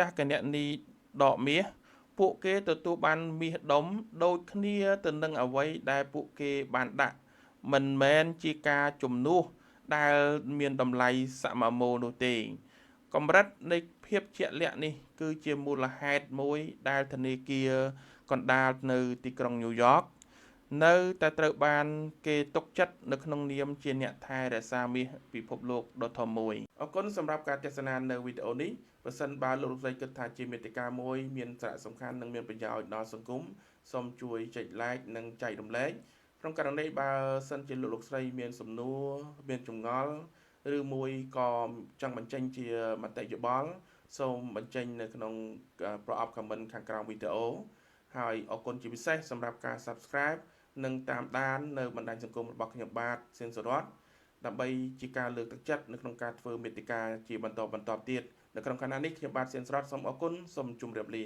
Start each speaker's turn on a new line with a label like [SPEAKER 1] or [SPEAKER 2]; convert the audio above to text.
[SPEAKER 1] ចាស់កណនីដកមាសពួកគេទទួលបានមាសដុំដូចគ្នាទៅនឹងអ្វីដែលពួកគេបានដាក់មិនមែនជាការជំនួសដែលមានតម្លៃសមមូលនោះទេកម្រិតនៃភាពជាក់លាក់នេះគឺជាមូលហេតុមួយដែលធនាគារកណ្ដាលនៅទីក្រុងញូវយ៉កនៅតែត្រូវបានគេទុកចិត្តនៅក្នុងនាមជាអ្នកថែរក្សាមាសពិភពលោកដ៏ធំមួយអរគុណសម្រាប់ការទស្សនានៅវីដេអូនេះបើសិនបើលោកស្រីគិតថាជាមាតិកាមួយមានសារៈសំខាន់និងមានប្រយោជន៍ដល់សង្គមសូមជួយចុច like និងចែករំលែកក្នុងករណីបើសិនជាលោកស្រីមានសំណួរមានចម្ងល់ឬមួយក៏ចង់បញ្ចេញជាមតិយោបល់សូមបញ្ចេញនៅក្នុងប្រអប់ comment ខាងក្រោមវីដេអូហើយអរគុណជាពិសេសសម្រាប់ការ Subscribe និងតាមដាននៅបណ្ដាញសង្គមរបស់ខ្ញុំបាទសៀនសុរតដើម្បីជាការលើកទឹកចិត្តនៅក្នុងការធ្វើមាតិកាជាបន្តទៀតនៅក្នុងខណៈនេះខ្ញុំបាទសៀនសុរតសូមអរគុណសូមជម្រាបលា